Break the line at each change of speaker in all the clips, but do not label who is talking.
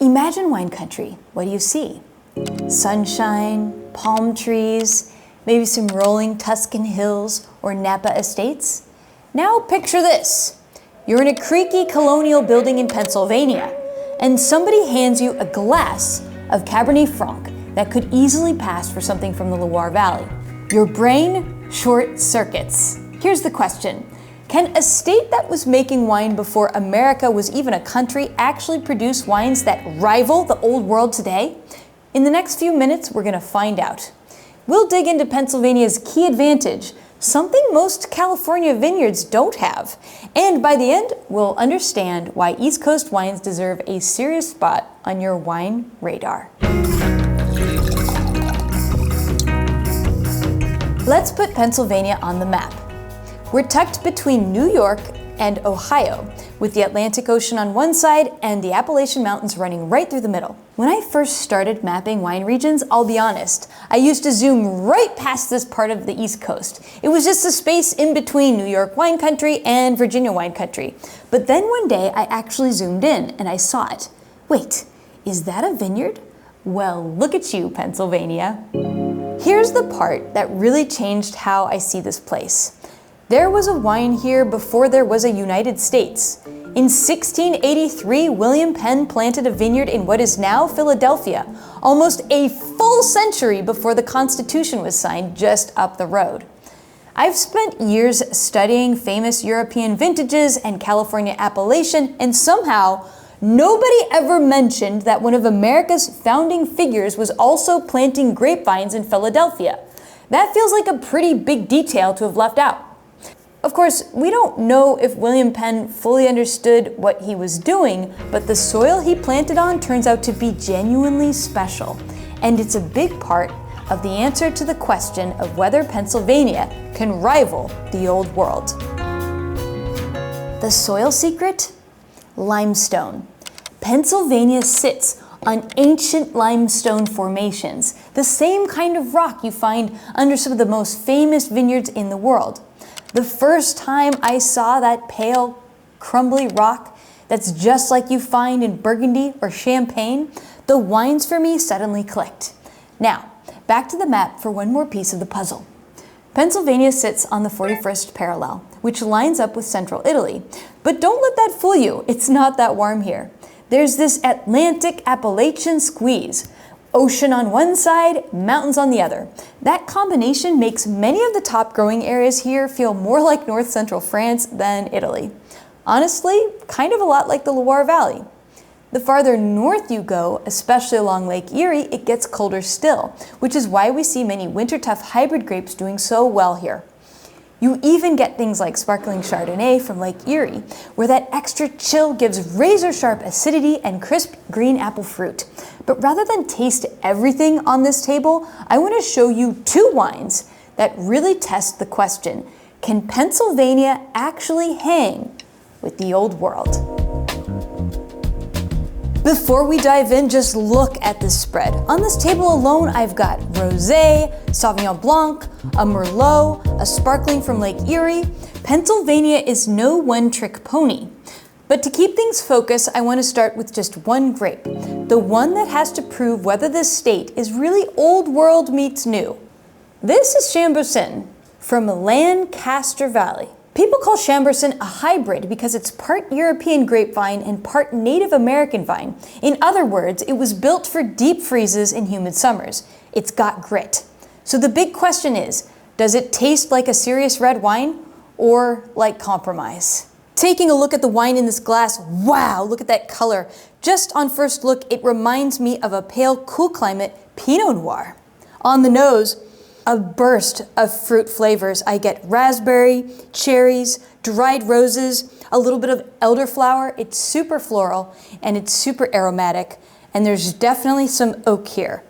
Imagine wine country. What do you see? Sunshine, palm trees, maybe some rolling Tuscan hills or Napa estates. Now picture this. You're in a creaky colonial building in Pennsylvania, and somebody hands you a glass of Cabernet Franc that could easily pass for something from the Loire Valley. Your brain short circuits. Here's the question. Can a state that was making wine before America was even a country actually produce wines that rival the old world today? In the next few minutes, we're going to find out. We'll dig into Pennsylvania's key advantage, something most California vineyards don't have. And by the end, we'll understand why East Coast wines deserve a serious spot on your wine radar. Let's put Pennsylvania on the map. We're tucked between New York and Ohio, with the Atlantic Ocean on one side and the Appalachian Mountains running right through the middle. When I first started mapping wine regions, I'll be honest, I used to zoom right past this part of the East Coast. It was just the space in between New York wine country and Virginia wine country. But then one day I actually zoomed in and I saw it. Wait, is that a vineyard? Well, look at you, Pennsylvania. Here's the part that really changed how I see this place. There was a wine here before there was a United States. In 1683, William Penn planted a vineyard in what is now Philadelphia, almost a full century before the Constitution was signed just up the road. I've spent years studying famous European vintages and California Appalachian, and somehow nobody ever mentioned that one of America's founding figures was also planting grapevines in Philadelphia. That feels like a pretty big detail to have left out. Of course, we don't know if William Penn fully understood what he was doing, but the soil he planted on turns out to be genuinely special. And it's a big part of the answer to the question of whether Pennsylvania can rival the old world. The soil secret? Limestone. Pennsylvania sits on ancient limestone formations, the same kind of rock you find under some of the most famous vineyards in the world. The first time I saw that pale, crumbly rock that's just like you find in Burgundy or Champagne, the wines for me suddenly clicked. Now, back to the map for one more piece of the puzzle. Pennsylvania sits on the 41st parallel, which lines up with central Italy. But don't let that fool you, it's not that warm here. There's this Atlantic Appalachian squeeze. Ocean on one side, mountains on the other. That combination makes many of the top growing areas here feel more like north central France than Italy. Honestly, kind of a lot like the Loire Valley. The farther north you go, especially along Lake Erie, it gets colder still, which is why we see many winter-tough hybrid grapes doing so well here. You even get things like sparkling Chardonnay from Lake Erie, where that extra chill gives razor-sharp acidity and crisp green apple fruit. But rather than taste everything on this table, I want to show you two wines that really test the question, can Pennsylvania actually hang with the old world? Before we dive in, just look at this spread. On this table alone, I've got Rosé, Sauvignon Blanc, a Merlot, a sparkling from Lake Erie. Pennsylvania is no one-trick pony. But to keep things focused, I want to start with just one grape, the one that has to prove whether this state is really old world meets new. This is Chambourcin from Lancaster Valley. People call Chambourcin a hybrid because it's part European grapevine and part Native American vine. In other words, it was built for deep freezes in humid summers. It's got grit. So the big question is, does it taste like a serious red wine or like compromise? Taking a look at the wine in this glass, wow, look at that color. Just on first look, it reminds me of a pale, cool climate Pinot Noir. On the nose, a burst of fruit flavors. I get raspberry, cherries, dried roses, a little bit of elderflower. It's super floral and it's super aromatic. And there's definitely some oak here.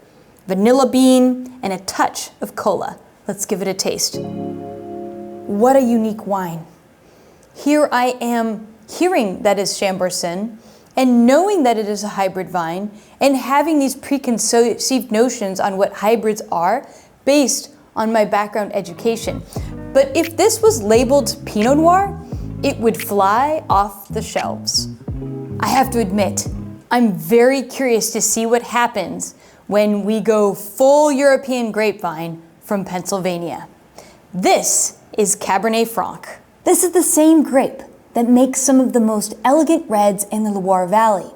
Vanilla bean and a touch of cola. Let's give it a taste. What a unique wine. Here I am hearing that is Chambourcin and knowing that it is a hybrid vine and having these preconceived notions on what hybrids are based on my background education. But if this was labeled Pinot Noir, it would fly off the shelves. I have to admit, I'm very curious to see what happens when we go full European grapevine from Pennsylvania. This is Cabernet Franc. This is the same grape that makes some of the most elegant reds in the Loire Valley.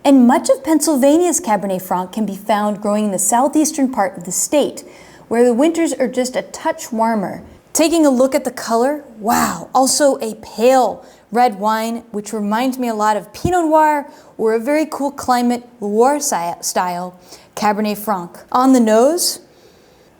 And much of Pennsylvania's Cabernet Franc can be found growing in the southeastern part of the state, where the winters are just a touch warmer. Taking a look at the color, wow, also a pale red wine, which reminds me a lot of Pinot Noir or a very cool climate Loire style Cabernet Franc. On the nose,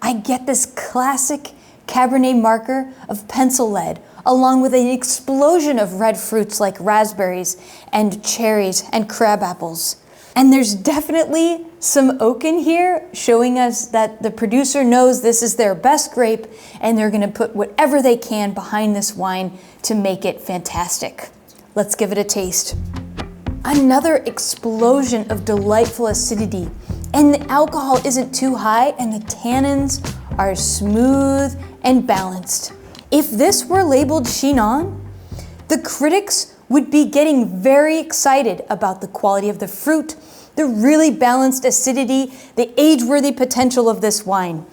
I get this classic Cabernet marker of pencil lead, along with an explosion of red fruits like raspberries and cherries and crab apples. And there's definitely some oak in here, showing us that the producer knows this is their best grape and they're gonna put whatever they can behind this wine to make it fantastic. Let's give it a taste. Another explosion of delightful acidity, and the alcohol isn't too high and the tannins are smooth and balanced. If this were labeled Chinon, the critics would be getting very excited about the quality of the fruit, the really balanced acidity, the age-worthy potential of this wine.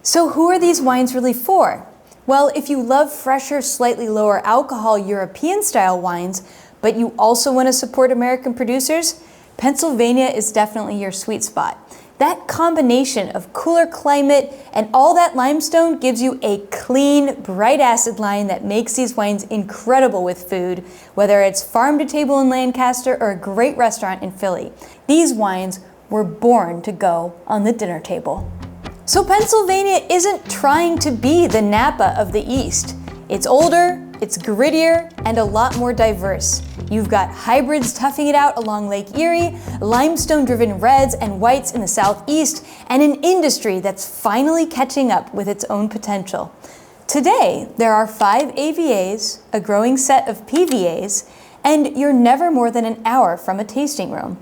So who are these wines really for? Well, if you love fresher, slightly lower alcohol European-style wines, but you also want to support American producers, Pennsylvania is definitely your sweet spot. That combination of cooler climate and all that limestone gives you a clean, bright acid line that makes these wines incredible with food, whether it's farm to table in Lancaster or a great restaurant in Philly. These wines were born to go on the dinner table. So Pennsylvania isn't trying to be the Napa of the East. It's older, it's grittier, and a lot more diverse. You've got hybrids toughing it out along Lake Erie, limestone-driven reds and whites in the southeast, and an industry that's finally catching up with its own potential. Today, there are 5 AVAs, a growing set of PVAs, and you're never more than an hour from a tasting room.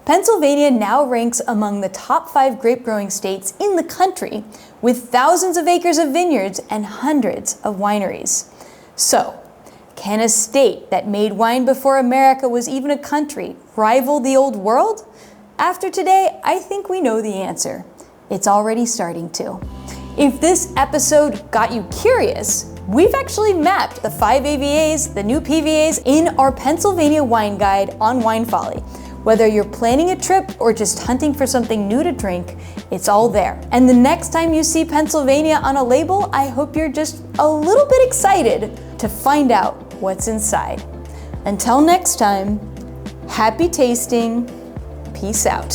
Pennsylvania now ranks among the top 5 grape-growing states in the country, with thousands of acres of vineyards and hundreds of wineries. So, can a state that made wine before America was even a country rival the old world? After today, I think we know the answer. It's already starting to. If this episode got you curious, we've actually mapped the 5 AVAs, the new PVAs, in our Pennsylvania wine guide on Wine Folly. Whether you're planning a trip or just hunting for something new to drink, it's all there. And the next time you see Pennsylvania on a label, I hope you're just a little bit excited to find out what's inside. Until next time, happy tasting, peace out.